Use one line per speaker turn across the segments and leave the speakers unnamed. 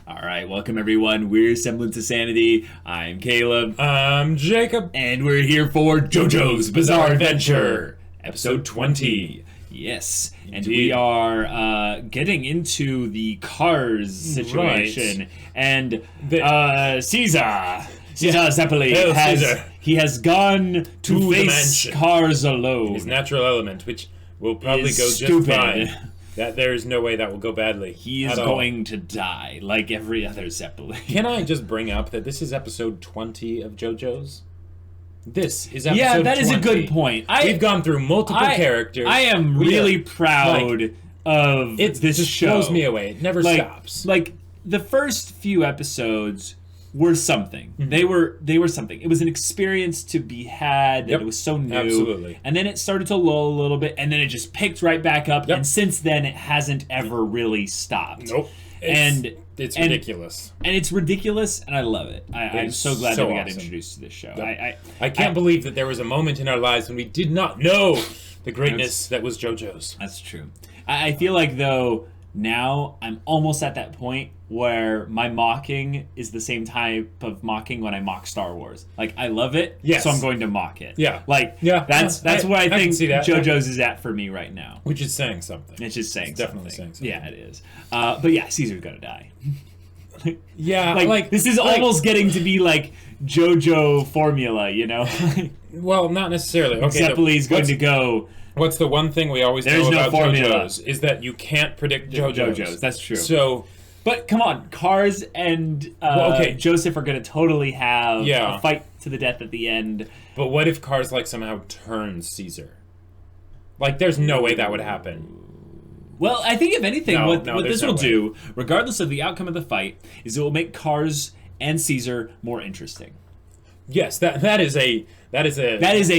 All right, welcome everyone. We're Semblance of Sanity. I'm Caleb.
I'm Jacob.
And we're here for JoJo's Bizarre Adventure, episode 20. Yes, and we are getting into the Cars situation. Right. And Caesar Zeppeli has gone to face Cars alone.
His natural element, which will probably go just fine. That there's no way that will go badly.
He is going to die, like every other Zeppeli.
Can I just bring up that this is episode 20 of JoJo's? This is episode 20.
Yeah, that is a good point.
We've gone through multiple characters.
I am really proud of this show. It
blows me away. It never stops.
Like, the first few episodes were something. Mm-hmm. They were something. It was an experience to be had. Yep. It was so new.
Absolutely.
And then it started to lull a little bit, and then it just picked right back up. Yep. And since then, it hasn't ever really stopped.
Nope. It's ridiculous.
And it's ridiculous, and I love it. I'm so glad that we got introduced to this show.
Yep. I can't believe that there was a moment in our lives when we did not know the greatness that was JoJo's.
That's true. I feel like, though, now I'm almost at that point where my mocking is the same type of mocking when I mock Star Wars. Like, I love it, so I'm going to mock it.
Yeah.
That's what I think JoJo's is at for me right now.
Which is saying something.
It's just saying something.
Definitely saying something.
Yeah, it is. But yeah, Caesar's gonna die.
Yeah.
This is almost getting to be like JoJo formula, you know?
Well, not necessarily. Okay,
Zeppeli's going to go...
What's the one thing we always know about JoJo's is that you can't predict JoJo's.
That's true.
So...
But come on, Cars and Joseph are going to totally have a fight to the death at the end.
But what if Cars somehow turns Caesar? There's no way that would happen.
Well, I think if anything, what this will do, regardless of the outcome of the fight, is it will make Cars and Caesar more interesting.
Yes, that is a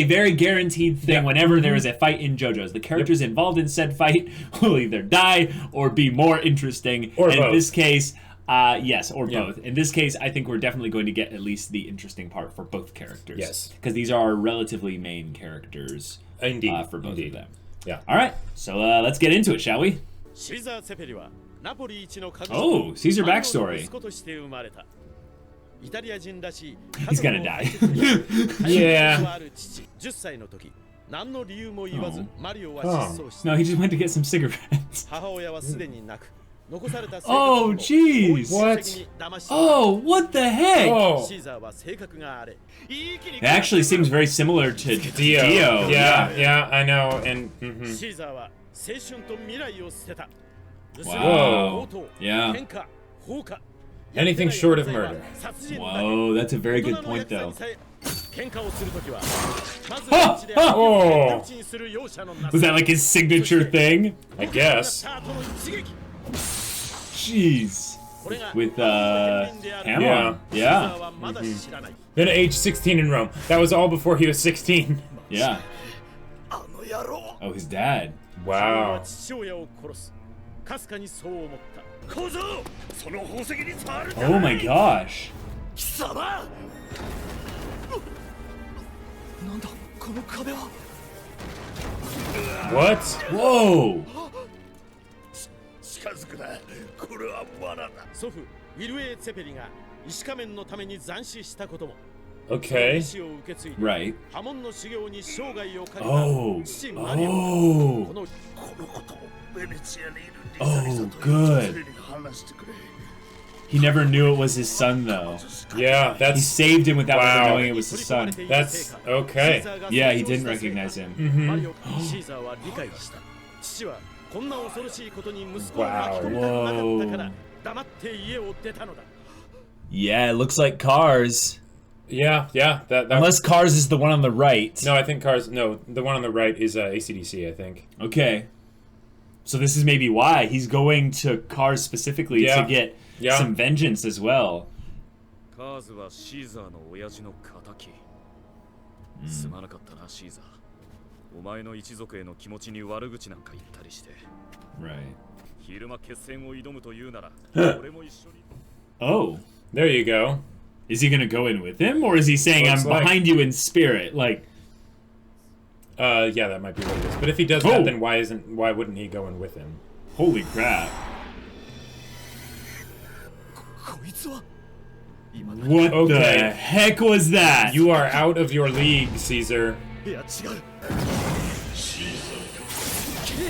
very guaranteed thing. Whenever there is a fight in JoJo's, the characters involved in said fight will either die or be more interesting.
Or both.
In this case, yes, or both. In this case, I think we're definitely going to get at least the interesting part for both characters.
Yes,
because these are relatively main characters.
Indeed,
for both of them.
Yeah.
All right, so let's get into it, shall we? Oh, Caesar backstory. He's gonna die.
Yeah.
No, he just went to get some cigarettes. Oh, jeez.
What?
Oh, what the heck?
Oh.
It actually seems very similar to Dio.
Yeah, I know. And
wow. Yeah.
Anything short of murder.
Whoa, that's a very good point, though.
Oh!
Was that like his signature thing?
I guess.
Jeez. With Hammer. Yeah.
Mm-hmm. Then at age 16 in Rome. That was all before he was 16.
Yeah. Oh, his dad.
Wow.
Oh my gosh.
What?
Whoa.
Okay.
Right. Oh, good. He never knew it was his son, though.
Yeah,
he saved him without ever knowing it was his son.
That's okay.
Yeah, he didn't recognize him.
Mm-hmm.
Wow. Whoa. Yeah, it looks like Cars.
Yeah. That
Unless Cars is the one on the right.
No, I think Cars. No, the one on the right is AC/DC. I think.
Okay. So this is maybe why he's going to Cars specifically to get some vengeance as well. Right. Oh,
there you go.
Is he gonna go in with him, or is he saying I'm behind you in spirit?
Yeah, that might be what it is. But if he does that, then why wouldn't he go in with him?
Holy crap. What
Okay.
the heck was that?
You are out of your league, Caesar.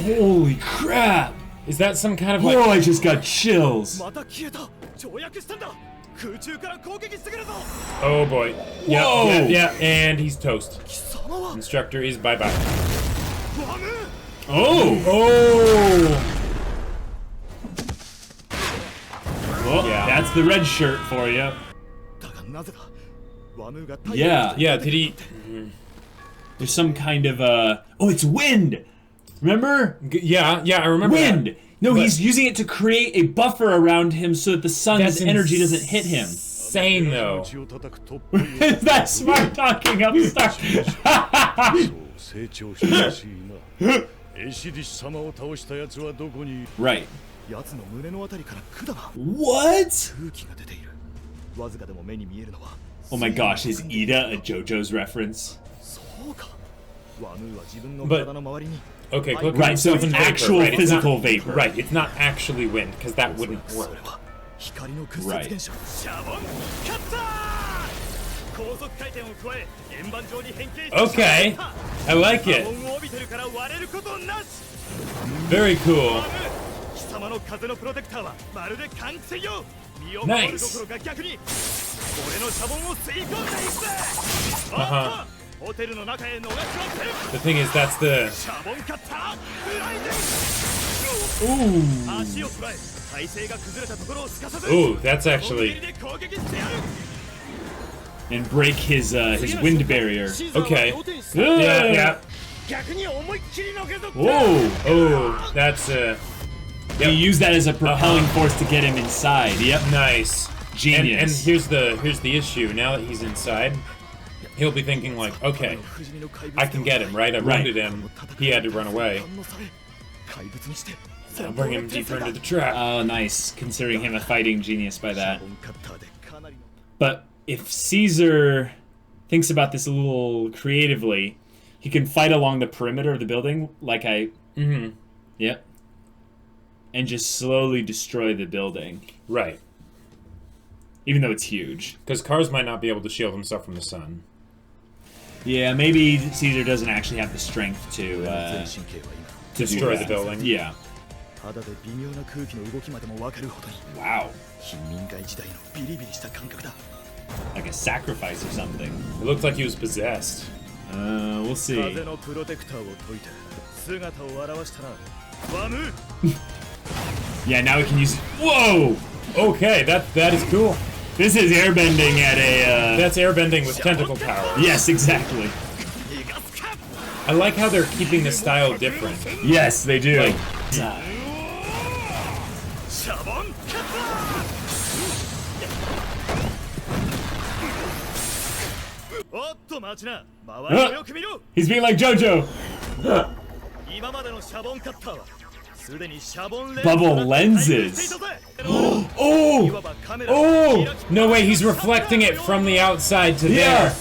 Holy crap!
Is that some kind of like...
Whoa, I just got chills.
Oh boy. Yep,
Whoa.
yeah, and he's toast. Instructor is bye-bye.
Oh!
Oh!
Well,
Yeah.
that's the red shirt for you. Yeah.
Yeah, did he...
There's some kind of oh, it's wind! Remember?
Yeah, I remember
Wind!
that.
No,
But-
he's using it to create a buffer around him so that the sun's
That's
energy doesn't hit him.
Insane, though.
That's smart talking upstart. Right. What? Oh my gosh, is Ida a JoJo's reference?
But... Okay, click
Right, so it's
vapor,
actual
right? It's
physical
not-
vapor.
Right, it's not actually wind, because that wouldn't work.
Right.
Okay, I like it. Very cool. Nice. Uh-huh. The thing is, that's the... Ooh, that's actually...
And break his wind barrier.
Okay. Yeah.
Whoa!
Oh, that's
You use that as a propelling force to get him inside. Yep.
nice.
Genius.
And here's the issue. Now that he's inside, he'll be thinking like, okay, I can get him, right? I wounded him. He had to run away. I'll bring him deeper into the trap.
Oh, nice. Considering him a fighting genius by that. But if Caesar thinks about this a little creatively, he can fight along the perimeter of the building, like I...
Mm-hmm.
Yep. And just slowly destroy the building.
Right.
Even though it's huge.
Because cars might not be able to shield himself from the sun.
Yeah, maybe Caesar doesn't actually have the strength to
Destroy the
that.
building.
Yeah. Wow. Like a sacrifice or something.
It looked like he was possessed.
We'll see. Yeah, now we can use... Whoa!
Okay, that is cool.
This is airbending at a...
That's airbending with tentacle power.
Yes, exactly.
I like how they're keeping the style different.
Yes, they do.
Like-
He's being like JoJo. Bubble lenses. Oh!
Oh! No way, he's reflecting it from the outside to there.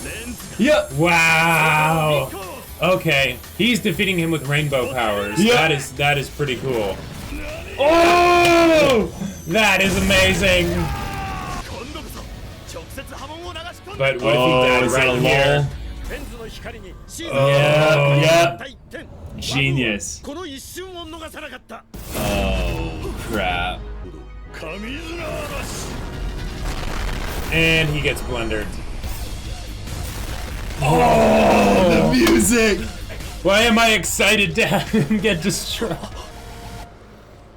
Yep.
Wow. Okay, he's defeating him with rainbow powers.
Yeah.
That is pretty cool.
Oh!
That is amazing. But what if he died
is it
right
a
here?
lull? Yep. Genius. Oh, crap.
And he gets blundered.
Oh, the music!
Why am I excited to have him get destroyed?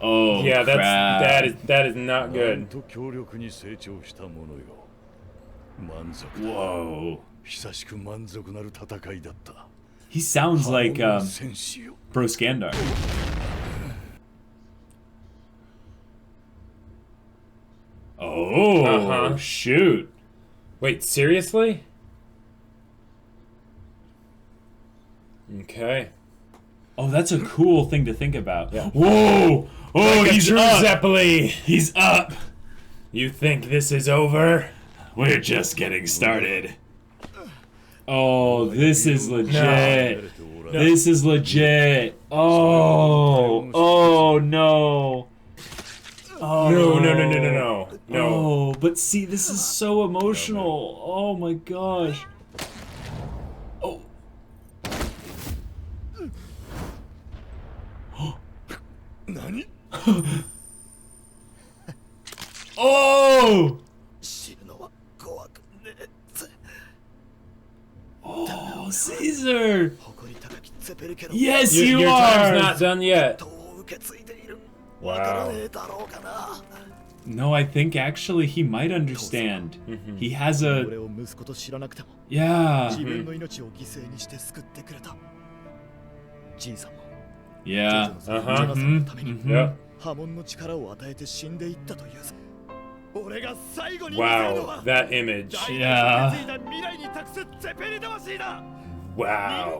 Oh,
Yeah,
crap.
that is not good.
Whoa. He sounds like Bro Skandar. Oh,
Uh-huh.
shoot.
Wait, seriously? Okay.
Oh, that's a cool thing to think about.
Yeah.
Whoa! Oh,
Like a
he's
true
up!
Zeppeli.
He's up!
You think this is over?
We're just getting started. Oh, this is legit. This is legit. Oh no. Oh.
No.
Oh, but but see, this is so emotional. Oh my gosh. Oh. Oh! Oh, Caesar! Yes, you
your
are!
time's not done yet. Wow.
No, I think actually he might understand. He has a... Yeah. Yeah.
Yeah. Wow, that image.
Yeah.
Wow.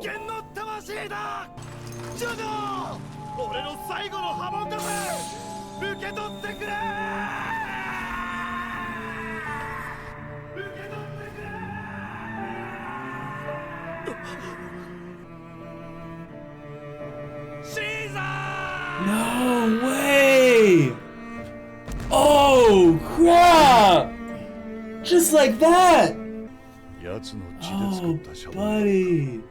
No way! Oh, crap! Just like that! Oh, buddy.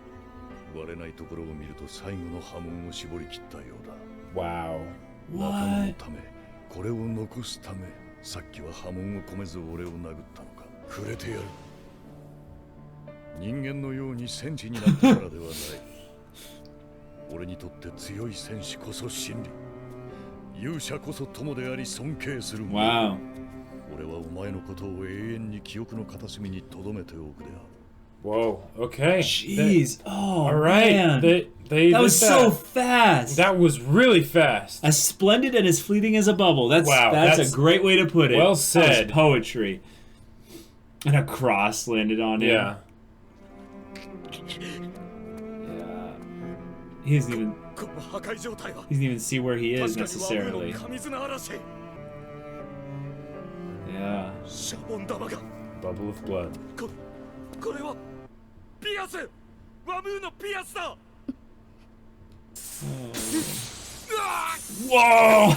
Wow.
What?
これを残すため、さっきは波紋を込めず俺を殴ったのか。くれてやる。人間のように戦士になったからではない。俺にとって強い戦士こそ真理。勇者こそ友であり尊敬する。
Wow.
俺はお前のことを永遠に記憶の片隅に留めておくである。
Whoa. Okay.
Jeez. Oh,
all right.
man.
They
that was
did
so fast.
That was really fast.
As splendid and as fleeting as a bubble. That's
wow,
that's a great way to put it.
Well said.
That was poetry. And a cross landed on him.
Yeah.
Yeah. He doesn't even see where he is necessarily. Yeah.
Bubble of blood.
Whoa!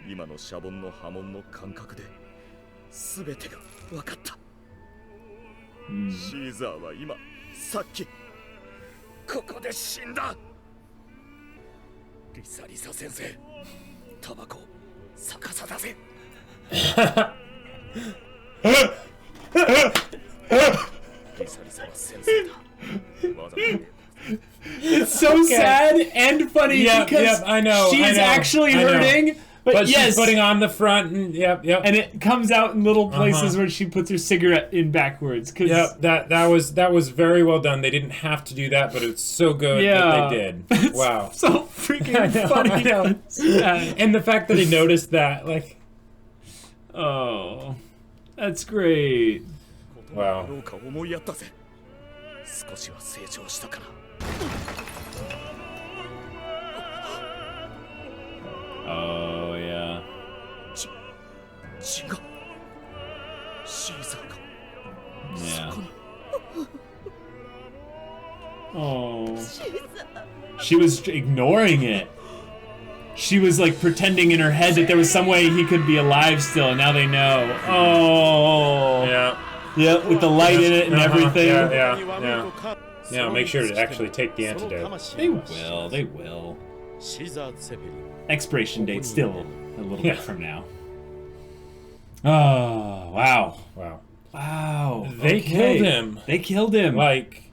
今のシャボンの波紋の感覚で全てが分かった。シーザーは今さっきここで死んだ。リサリサ先生、タバコ逆さだぜ。リサリサは先生だ。わざと。
It's so sad and funny because
I know,
she's actually hurting, but yes,
she's putting on the front, and
and it comes out in little places where she puts her cigarette in backwards.
That was very well done. They didn't have to do that, but it's so good that they did. Wow,
so freaking funny.
I know. And the fact that he noticed that, like,
oh, that's great.
Wow.
少しは成長したかな。
Oh yeah.
血がシーザーか。
Yeah. Oh. She was ignoring it. She was like pretending in her head that there was some way he could be alive still, and now they know. Oh.
Yeah.
Yeah, with the light in it and everything.
Yeah, make sure to actually take the antidote.
They will, they will. Expiration date still a little bit from now. Oh, wow.
Wow.
Wow.
They killed him.
They killed him.
Like,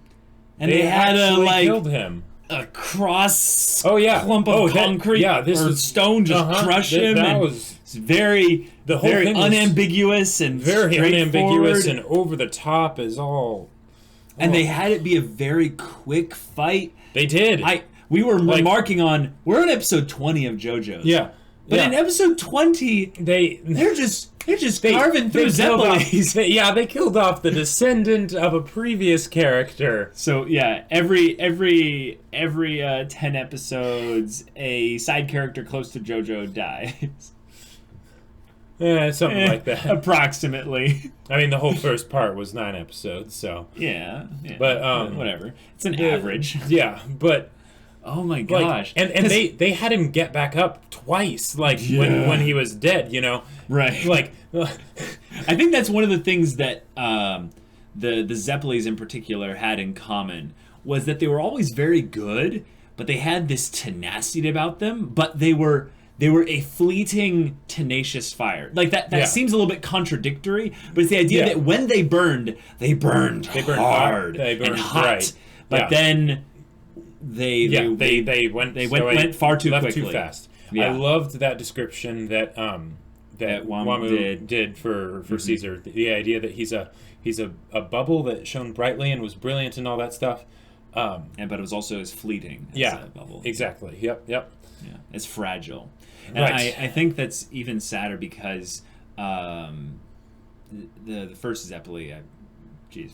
and they had a
killed him.
A cross
clump
of concrete or stone just crush him.
That was
very very unambiguous and
very unambiguous and over the top is all.
And they had it be a very quick fight.
They did.
We were remarking on we're on episode 20 of JoJo's.
Yeah.
But in episode 20, they're just carving through Zeppelis.
Yeah, they killed off the descendant of a previous character.
So yeah, every 10 episodes, a side character close to JoJo dies.
Yeah, something like that.
Approximately.
I mean, the whole first part was 9 episodes, so
yeah.
But
whatever. It's an average.
Yeah, but
Oh my gosh!
And they had him get back up twice, like when he was dead, you know?
Right.
Like,
I think that's one of the things that the Zeppelis in particular had in common was that they were always very good, but they had this tenacity about them. But they were a fleeting, tenacious fire. Like that seems a little bit contradictory, but it's the idea that when they burned hard,
they burned
and hot.
Right.
But then they went far too quickly,
too fast.
Yeah.
I loved that description that Wamu did for Caesar. The idea that he's a bubble that shone brightly and was brilliant and all that stuff.
But it was also as fleeting as a bubble.
Exactly. Yep.
Yeah, it's fragile. And
Right.
I think that's even sadder because the first Zeppeli, I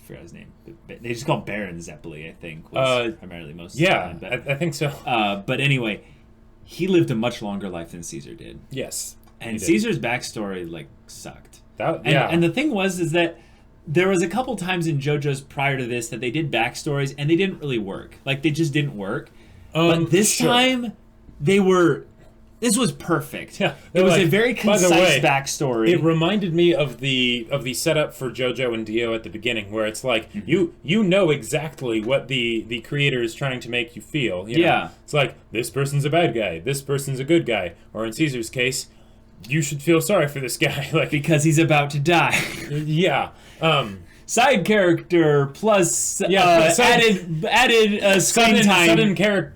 forgot his name. They just call Baron Zeppeli, I think, was primarily most of the time. But,
I think so.
but anyway, he lived a much longer life than Caesar did.
Yes.
And Caesar's backstory, sucked.
Yeah.
And the thing is that there was a couple times in JoJo's prior to this that they did backstories, and they didn't really work. Like, they just didn't work. But this time, this was perfect.
Yeah,
it was a very concise backstory.
It reminded me of the setup for JoJo and Dio at the beginning, where it's like you know exactly what the creator is trying to make you feel. You know? It's like, this person's a bad guy, this person's a good guy, or in Caesar's case, you should feel sorry for this guy, like,
because he's about to die. Side character plus added screen time.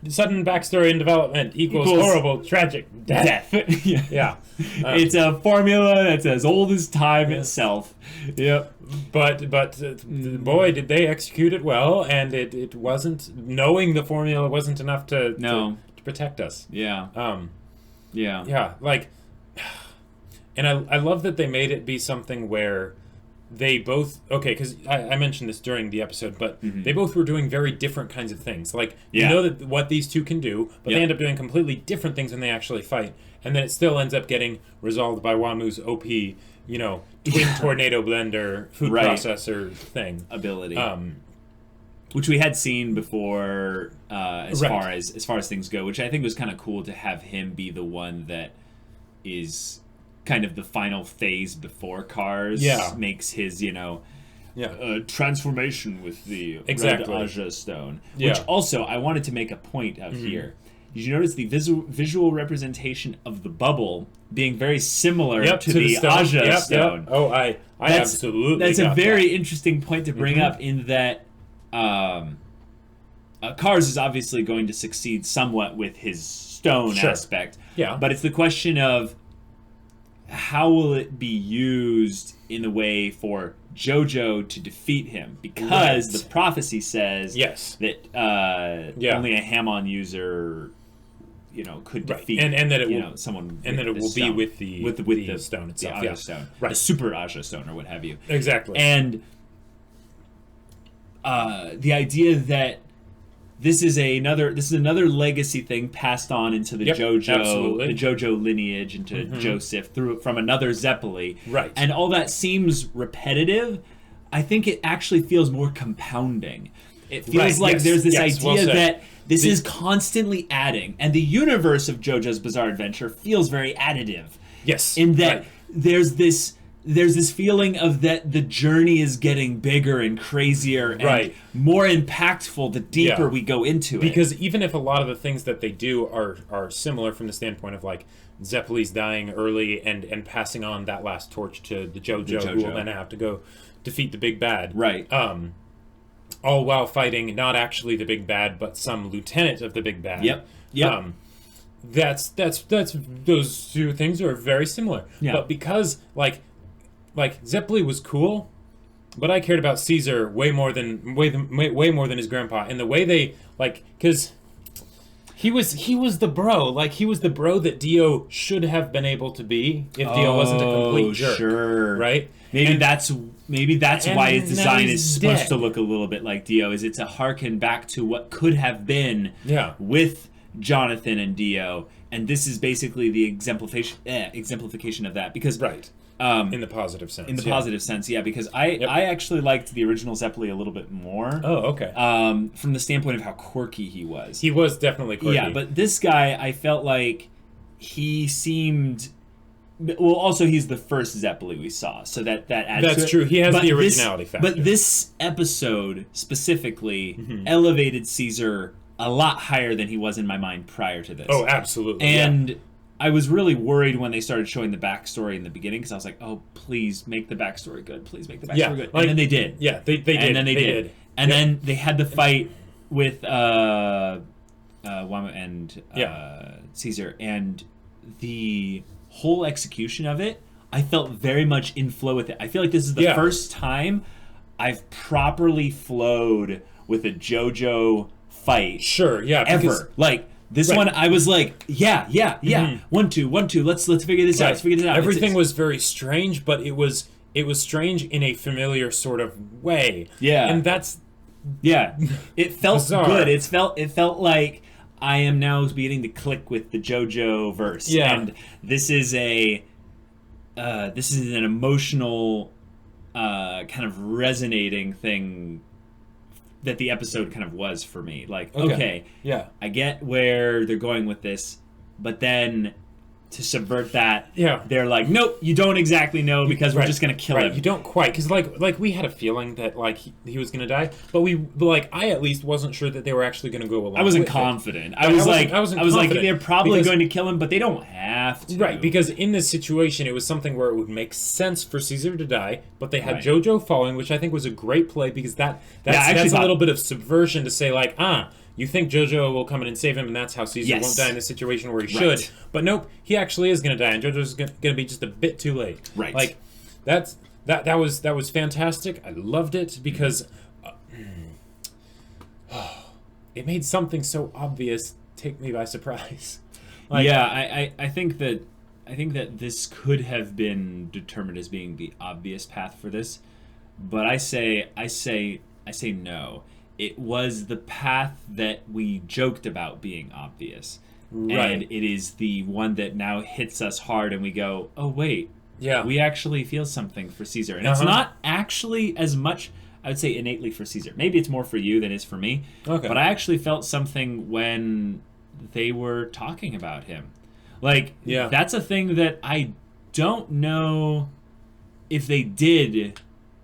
Sudden backstory and development equals horrible, tragic death. Yeah.
It's a formula that's as old as time itself. Yep.
But boy, did they execute it well, and it wasn't, knowing the formula wasn't enough to protect us.
Yeah.
Yeah, like, and I love that they made it be something where they both, because I mentioned this during the episode, but they both were doing very different kinds of things. Like, you know that what these two can do, but they end up doing completely different things when they actually fight. And then it still ends up getting resolved by Wamu's OP, twin tornado blender food processor thing.
Ability. Which we had seen before as far as things go, which I think was kind of cool to have him be the one that is kind of the final phase before Cars makes his, transformation with the Red Aja stone. Which also, I wanted to make a point out here. Did you notice the visual representation of the bubble being very similar to the Aja stone?
Oh, I absolutely
That's a very
that.
Interesting point to bring up, in that Cars is obviously going to succeed somewhat with his stone aspect.
Yeah.
But it's the question of how will it be used in the way for JoJo to defeat him? Because the prophecy says that only a Hamon user, could defeat,
and that it will
someone,
and that it will be with the stone itself,
the Aja stone, the super Aja stone, or what have you.
Exactly.
And the idea that this is another legacy thing passed on into the JoJo lineage, into Joseph from another Zeppeli.
Right.
And all that seems repetitive. I think it actually feels more compounding. It feels like there's this idea that this is constantly adding, and the universe of JoJo's Bizarre Adventure feels very additive.
Yes.
In that there's this feeling of that the journey is getting bigger and crazier and more impactful the deeper we go into it.
Because even if a lot of the things that they do are similar from the standpoint of, like, Zeppeli's dying early and passing on that last torch to the JoJo, who will then have to go defeat the big bad.
Right.
All while fighting not actually the big bad, but some lieutenant of the big bad.
Yep.
That's those two things are very similar.
Yeah.
But because like Zeppeli was cool, but I cared about Caesar way more than his grandpa, and the way they, like, because he was the bro, like, he was the bro that Dio should have been able to be if Dio wasn't a complete jerk.
Sure.
Right?
Maybe that's why his design is supposed to look a little bit like Dio, is it's a harken back to what could have been with Jonathan and Dio, and this is basically the exemplification of that, because
In the positive sense.
In the positive sense, yeah, because I actually liked the original Zeppeli a little bit more.
Oh, okay.
From the standpoint of how quirky he was.
He was definitely quirky.
Yeah, but this guy, I felt like he seemed... Well, also, he's the first Zeppeli we saw, so that adds to it.
That's true. He has the originality factor.
But this episode, specifically, elevated Caesar a lot higher than he was in my mind prior to this.
Oh, absolutely.
And I was really worried when they started showing the backstory in the beginning, because I was like, oh, please make the backstory good. Please make the backstory good. And then they did.
Yeah, they did.
And then they did. And then they had the fight with Wama and Caesar, and the whole execution of it, I felt very much in flow with it. I feel like this is the first time I've properly flowed with a JoJo fight.
Sure, yeah.
Ever. Like, this one, I was like, yeah. 1, 2, 1, 2. Let's figure this out. Let's figure this out.
Everything was very strange, but it was strange in a familiar sort of way.
Yeah.
And that's...
Yeah. It felt
bizarre.
good. It felt like I am now beginning to click with the JoJo verse.
Yeah.
And this is an emotional kind of resonating thing that the episode kind of was for me. Like, okay,
yeah,
I get where they're going with this, but then to subvert that, they're like, nope, you don't exactly know, because we're just gonna kill him.
You don't quite, because like we had a feeling that like he was gonna die, but I at least wasn't sure that they were actually gonna go along.
I wasn't
with
confident.
It.
I was like,
confident
they're probably going to kill him, but they don't have to.
Right, because in this situation, it was something where it would make sense for Caesar to die, but they had JoJo falling, which I think was a great play, because that's a little bit of subversion to say like, you think JoJo will come in and save him, and that's how Caesar won't die in this situation where he should. But nope, he actually is going to die, and JoJo's going to be just a bit too late.
Right.
Like, that was fantastic. I loved it, because it made something so obvious take me by surprise.
Like, yeah, I think that this could have been determined as being the obvious path for this, but I say no. It was the path that we joked about being obvious. Right. And it is the one that now hits us hard, and we go, oh, wait.
Yeah.
We actually feel something for Caesar. And it's not actually as much, I would say, innately for Caesar. Maybe it's more for you than it is for me. Okay. But I actually felt something when they were talking about him. Like, that's a thing that I don't know if they did...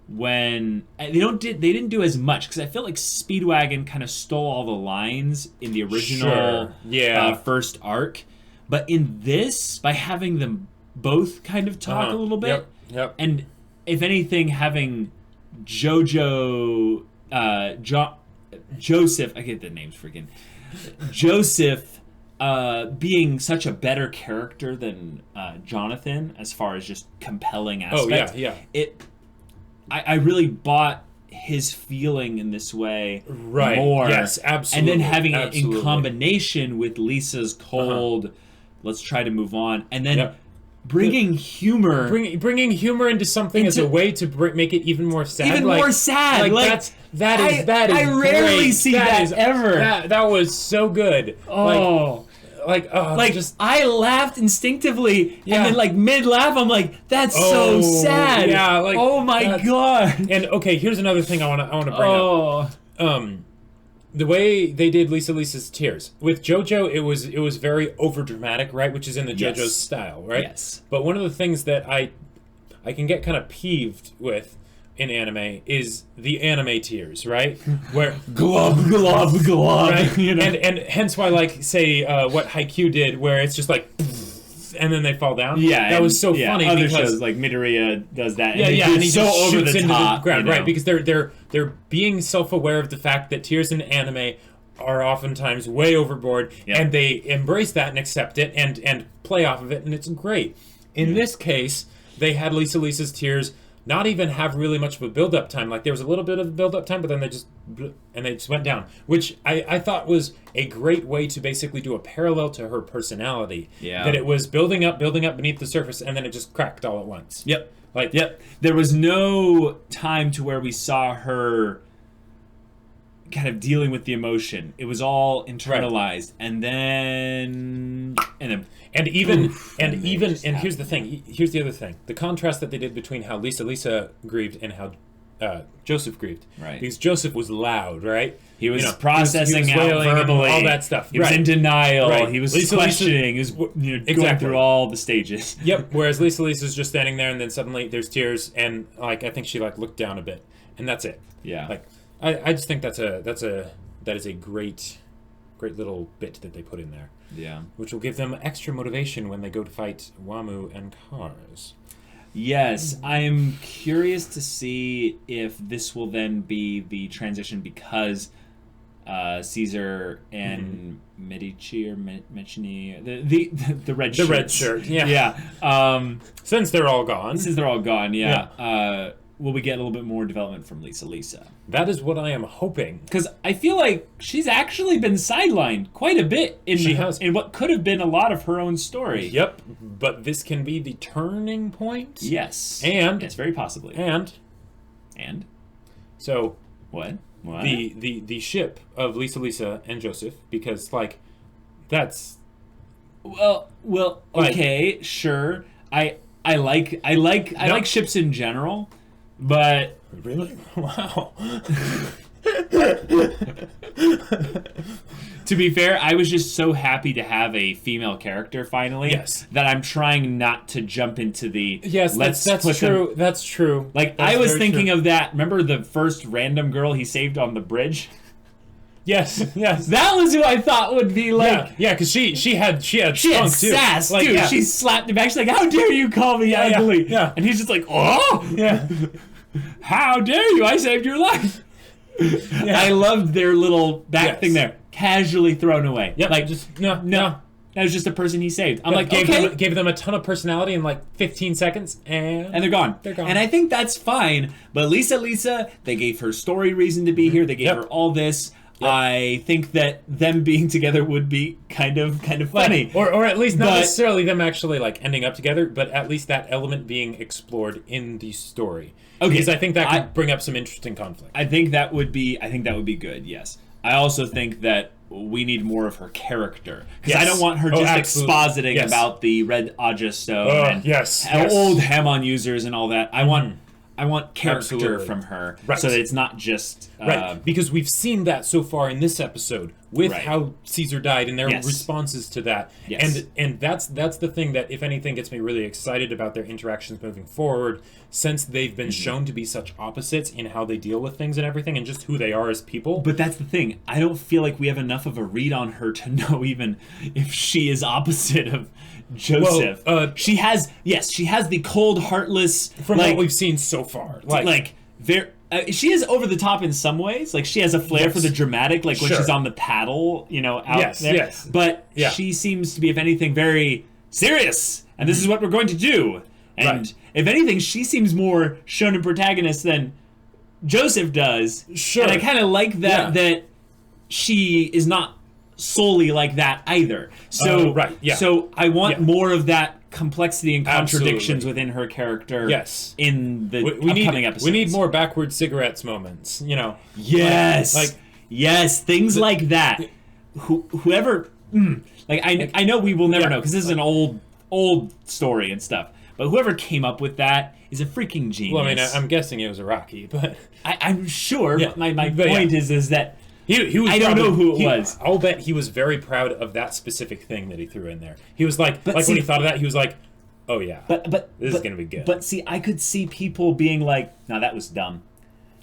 when they didn't do as much, because I feel like Speedwagon kind of stole all the lines in the original first arc, but in this, by having them both kind of talk a little bit, and if anything, having JoJo, Joseph, I get the names freaking, Joseph being such a better character than Jonathan as far as just compelling aspects. I really bought his feeling in this way more.
Yes, absolutely.
And then having it in combination with Lisa's cold, let's try to move on. And then bringing humor.
Bringing humor into something as a way to make it even more sad.
Even more sad.
Like that is
I rarely
great.
see that ever.
That was so good.
Oh. I laughed instinctively, and then mid laugh, I'm like, "That's so sad."
Yeah,
oh my god.
And okay, here's another thing I want to bring up. The way they did Lisa's tears with JoJo, it was very overdramatic, right? Which is in the JoJo's style, right?
Yes.
But one of the things that I can get kind of peeved with in anime is the anime tears, right? Where
glub glub glub,
right? And hence why, like, say what Haikyuu did, where it's just like, and then they fall down.
Yeah,
that was so funny.
Other
because
shows like Midoriya does that.
And and he
so
just
over
shoots
the
into
top,
the ground, right? Because they're being self-aware of the fact that tears in anime are oftentimes way overboard, and they embrace that and accept it and play off of it, and it's great. In this case, they had Lisa's tears not even have really much of a build-up time. Like, there was a little bit of a build-up time, but then they just went down, which I thought was a great way to basically do a parallel to her personality. Yeah. That it was building up beneath the surface, and then it just cracked all at once.
Yep. There was no time to where we saw her kind of dealing with the emotion. It was all internalized, and then
here's the thing. Here's the other thing. The contrast that they did between how Lisa grieved and how Joseph grieved.
Right.
Because Joseph was loud, right?
He was processing
he was
out verbally,
all that stuff.
He was in denial.
Right.
He was questioning. He was going through all the stages.
Yep. Whereas Lisa's just standing there, and then suddenly there's tears, and like I think she like looked down a bit, and that's it.
Yeah.
Like I just think that is a great little bit that they put in there.
Yeah.
Which will give them extra motivation when they go to fight Wamu and Cars.
Yes, I'm curious to see if this will then be the transition because Caesar and Medici or Medici, the red
the
shirts.
red shirt, yeah.
Yeah.
Since they're all gone.
Yeah. Will we get a little bit more development from Lisa?
That is what I am hoping.
Because I feel like she's actually been sidelined quite a bit in what could have been a lot of her own story.
Yep, but this can be the turning point.
Yes.
And
yes, very possibly.
And so
what?
The ship of Lisa and Joseph, because like that's
well okay, sure. I like ships in general. But
really, wow.
To be fair, I was just so happy to have a female character finally.
Yes.
That I'm trying not to jump into the
that's true. That's true.
Like
that's
I was thinking of that. Remember the first random girl he saved on the bridge?
Yes.
That was who I thought would be like.
Yeah, because she had
sass,
too. Like,
dude. Yeah. She slapped him back. She's like, "How dare you call me ugly?"
Yeah.
And he's just like, "Oh,
yeah.
How dare you? I saved your life." Yeah. I loved their little back thing there, casually thrown away.
Yep.
Like
just
no. That was just a person he saved. I'm like,
gave them a ton of personality in like 15 seconds, and
they're gone. And I think that's fine. But Lisa, they gave her story reason to be here. They gave her all this. Yep. I think that them being together would be kind of funny,
or at least not necessarily them actually like ending up together, but at least that element being explored in the story. Okay, because I think that could bring up some interesting conflict.
I think that would be good. Yes, I also think that we need more of her character because I don't want her just expositing about the red Aja stone and old Hamon users and all that. I want character from her, so that it's not just
because we've seen that so far in this episode with how Caesar died and their responses to that, and that's the thing that, if anything, gets me really excited about their interactions moving forward, since they've been shown to be such opposites in how they deal with things and everything, and just who they are as people.
But that's the thing. I don't feel like we have enough of a read on her to know even if she is opposite of Joseph. Well, she has the cold, heartless
from what we've seen so far.
She is over the top in some ways. Like she has a flair for the dramatic, like when she's on the paddle, out there.
Yes.
But she seems to be, if anything, very serious. And this is what we're going to do. And if anything, she seems more shonen protagonist than Joseph does.
Sure.
And I kind of like that she is not solely like that either. So so I want more of that complexity and contradictions within her character in the upcoming episodes.
We need more backward cigarettes moments,
Yes. Things like that. Whoever I know we will never know because this is an old story and stuff. But whoever came up with that is a freaking genius.
Well, I mean, I'm guessing it was Iraqi, but
I'm sure. Yeah. My point is that
he was.
I don't know who it was.
I'll bet he was very proud of that specific thing that he threw in there. He was like when he thought of that, he was like, "Oh yeah, this is gonna be good."
But see, I could see people being like, "No, that was dumb."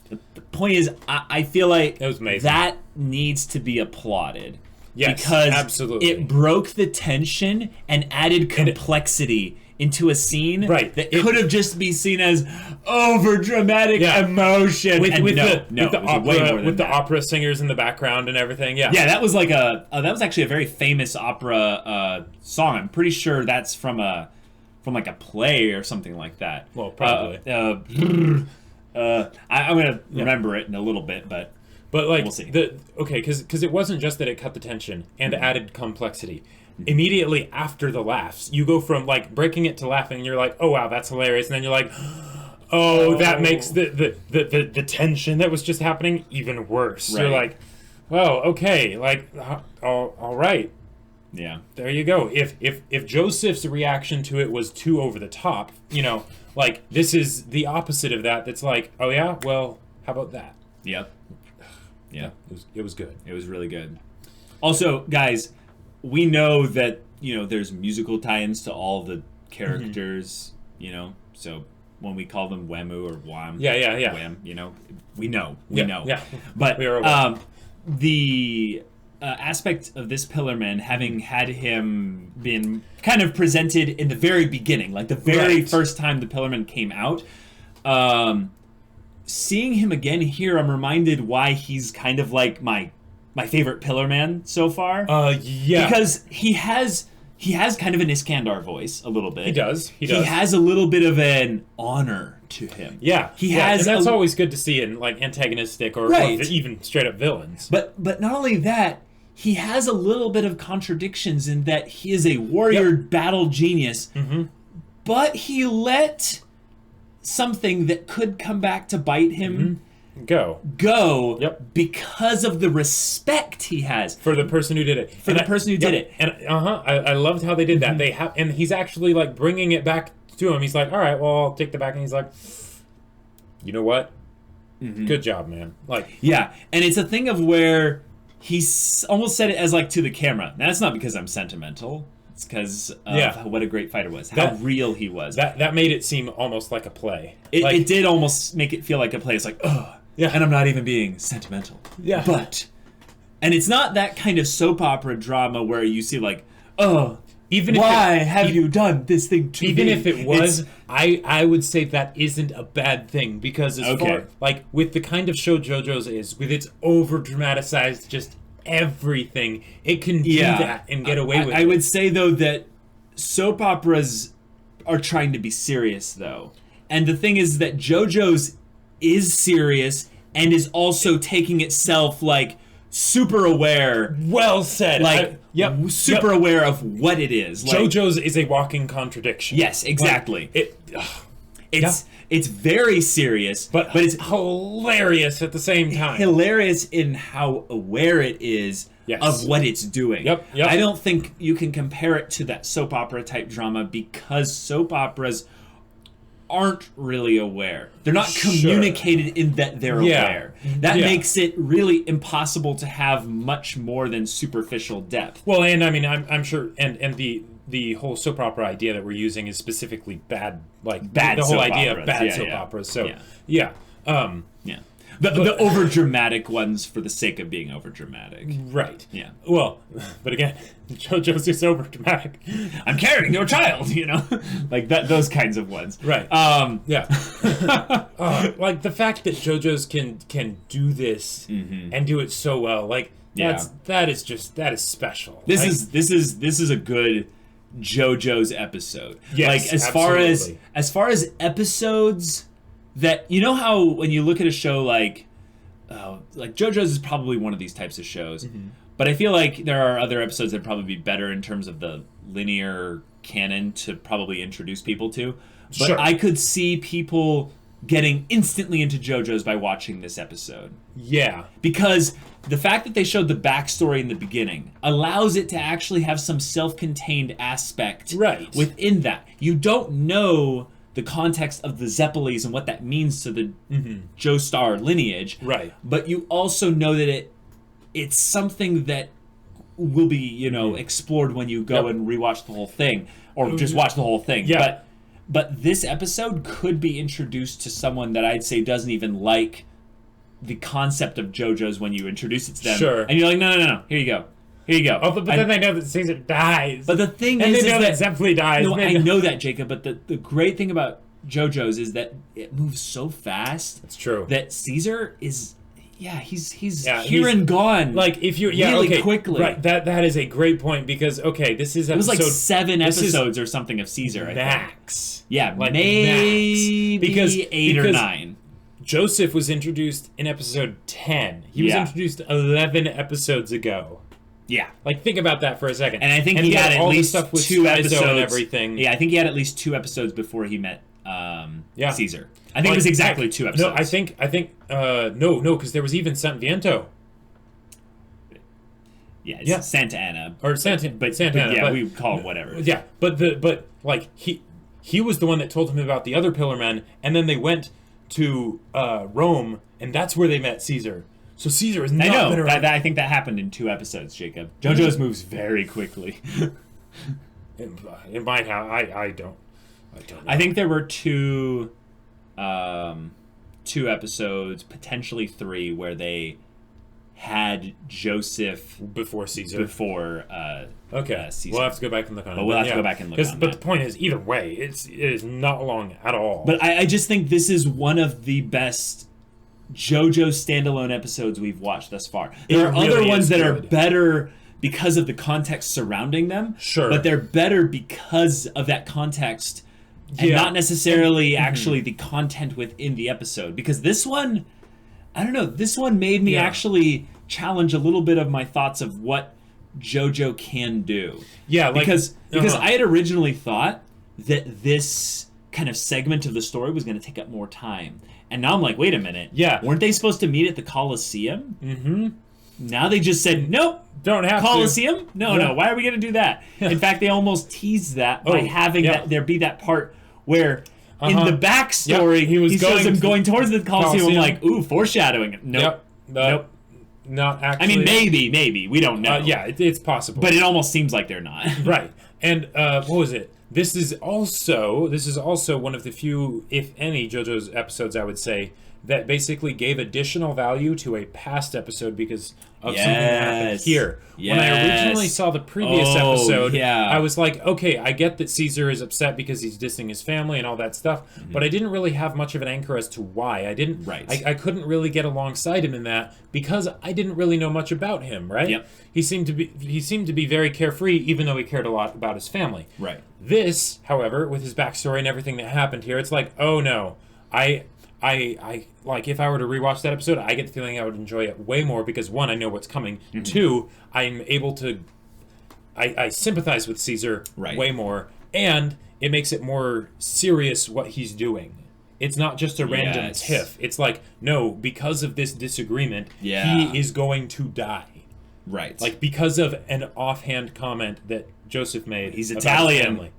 The point is, I feel like
it was amazing.
That needs to be applauded.
Yes,
because
absolutely.
It broke the tension and added complexity into a scene that could have just be seen as over dramatic emotion
with the opera singers in the background and everything. Yeah,
that was like that was actually a very famous opera song. I'm pretty sure that's from like a play or something like that.
Well, probably.
I'm gonna remember it in a little bit, but
like
we'll see.
Because it wasn't just that it cut the tension and added complexity. Immediately after the laughs, you go from like breaking it to laughing, and you're like, "Oh wow, that's hilarious," and then you're like, that makes the tension that was just happening even worse.
Right.
You're like, well, okay, like, all right.
Yeah.
There you go. If Joseph's reaction to it was too over the top, like, this is the opposite of that. That's like, oh yeah, well, how about that?
Yep. Yeah.
It was good.
It was really good. Also, guys, we know that, there's musical tie-ins to all the characters, so when we call them Wemu or Wham.
Yeah.
Wham, we know.
Yeah.
But
we are aware.
The aspect of this Pillarman, having had him been kind of presented in the very beginning, like the very first time the Pillarman came out, seeing him again here, I'm reminded why he's kind of like my favorite Pillarman so far.
Yeah.
Because he has kind of an Iskandar voice a little bit.
He does.
He has a little bit of an honor to him.
Yeah.
He has.
And that's always good to see in like antagonistic or even straight up villains.
But not only that, he has a little bit of contradictions in that he is a warrior battle genius, but he let something that could come back to bite him go because of the respect he has
for the person who did it. And I loved how they did that. They have, and he's actually like bringing it back to him. He's like, all right, well, I'll take the back, and he's like, you know what? Good job, man. Like,
yeah, and it's a thing of where he's almost said it as like to the camera. That's not because I'm sentimental. It's because of what a great fighter was, how real he was.
That made it seem almost like a play.
It did almost make it feel like a play. It's like, and I'm not even being sentimental.
Yeah.
And it's not that kind of soap opera drama where you see like,
why
have you done this thing to me?
Even if it was, I would say that isn't a bad thing, because as far, like, with the kind of show JoJo's is, with its over-dramatized just everything, it can do that and get away with it.
I would say, though, that soap operas are trying to be serious, though. And the thing is that JoJo's is serious and is also taking itself, like, super aware.
Well said.
Like, super aware of what it is. Like,
JoJo's is a walking contradiction.
Yes, exactly. It's very serious, but it's
hilarious at the same time.
Hilarious in how aware it is of what it's doing.
Yep.
I don't think you can compare it to that soap opera type drama, because soap operas aren't really aware. They're not communicated in that they're aware. That makes it really impossible to have much more than superficial depth.
Well, and I mean, I'm sure, and the whole soap opera idea that we're using is specifically bad, like
bad.
The whole idea
operas.
of bad soap operas. So
the over dramatic ones for the sake of being over dramatic.
Right.
Yeah.
Well, but again, JoJo's is over dramatic.
I'm carrying your child, like that. Those kinds of ones.
Right. Like the fact that JoJo's can do this and do it so well, like that is special.
This is a good JoJo's episode.
Yes,
like as
absolutely.
far as episodes that, how when you look at a show like JoJo's is probably one of these types of shows, but I feel like there are other episodes that would probably be better in terms of the linear canon to probably introduce people to. But I could see people getting instantly into JoJo's by watching this episode.
Yeah.
Because the fact that they showed the backstory in the beginning allows it to actually have some self-contained aspect within that. You don't know the context of the Zeppelis and what that means to the Joestar lineage.
Right.
But you also know that it's something that will be, explored when you go and rewatch the whole thing, or just watch the whole thing.
Yeah.
But this episode could be introduced to someone that I'd say doesn't even like the concept of JoJo's when you introduce it to them.
Sure.
And you're like, no, here you go. Oh,
but then they know that Caesar dies.
But the thing
is
that
Zeppeli dies.
No, I know that, Jacob, but the great thing about JoJo's is that it moves so fast.
That's true.
That Caesar is... he's here and gone.
Like if you
really quickly.
Right. That is a great point, because this is episode,
it was like 7 episodes or something of Caesar.
Max.
Yeah,
like
maybe
because
8 or 9.
Joseph was introduced in episode 10. He was introduced 11 episodes ago.
Yeah.
Like, think about that for a second.
And I think he had at least 2 episodes
and everything.
Yeah, I think he had at least 2 episodes before he met Caesar. I think it was exactly 2 episodes.
No, I think no, because there was even Sant Viento.
Yeah, it's Santa Ana.
Or Santa Ana.
Yeah,
but,
we call it whatever.
Yeah, but he was the one that told him about the other Pillar Men, and then they went to Rome, and that's where they met Caesar. So Caesar is not been around.
I think that happened in 2 episodes, Jacob. JoJo's moves very quickly.
It might have. I don't know.
I think there were 2 episodes, potentially 3, where they had Joseph
before Caesar.
Before Caesar.
We'll have to go back and look on it.
But we'll have to go back and look on
it. But the point is, either way, it is not long at all.
But I just think this is one of the best JoJo standalone episodes we've watched thus far. There are other ones that are better because of the context surrounding them.
Sure.
But they're better because of that context and not necessarily actually the content within the episode. Because this one, I don't know, this one made me actually challenge a little bit of my thoughts of what JoJo can do.
Yeah, like,
because I had originally thought that this kind of segment of the story was going to take up more time. And now I'm like, wait a minute.
Yeah.
Weren't they supposed to meet at the Colosseum?
Mm-hmm.
Now they just said, nope.
Don't have
Colosseum?
to.
No. Why are we going to do that? In fact, they almost teased that by having that there be that part where in the backstory he shows him going towards the Colosseum. I'm like, ooh, foreshadowing. Nope.
Nope. Not actually.
I mean, maybe. We don't know.
It's possible.
But it almost seems like they're not.
Right. And what was it? This is also one of the few, if any, JoJo's episodes, I would say, that basically gave additional value to a past episode because of something that happened here.
Yes.
When I originally saw the previous episode,
yeah.
I was like, okay, I get that Caesar is upset because he's dissing his family and all that stuff, but I didn't really have much of an anchor as to why. I couldn't really get alongside him in that because I didn't really know much about him, right?
Yep.
He seemed to be very carefree, even though he cared a lot about his family.
Right.
This, however, with his backstory and everything that happened here, it's like, oh no, I like if I were to rewatch that episode, I get the feeling I would enjoy it way more because 1, I know what's coming. 2, I'm able to, I sympathize with Caesar way more, and it makes it more serious what he's doing. It's not just a random tiff. It's like, no, because of this disagreement, he is going to die.
Right.
Like because of an offhand comment that Joseph made.
He's Italian.
His family.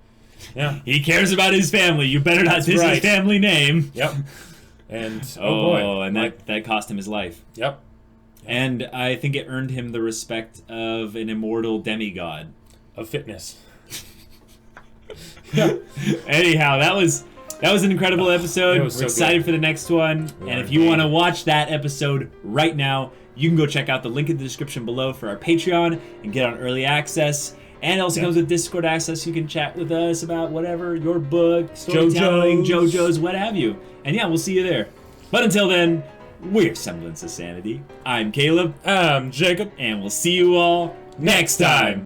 Yeah.
He cares about his family. You better not diss his family name.
Yep. And oh boy.
And that cost him his life.
Yep.
And I think it earned him the respect of an immortal demigod.
Of fitness.
Anyhow, that was an incredible episode. We're excited for the next one. And if you want to watch that episode right now, you can go check out the link in the description below for our Patreon and get on early access. And it also comes with Discord access. You can chat with us about whatever, your book, storytelling, JoJo's, what have you. And we'll see you there. But until then, we're Semblance of Sanity. I'm Caleb.
I'm Jacob.
And we'll see you all next time.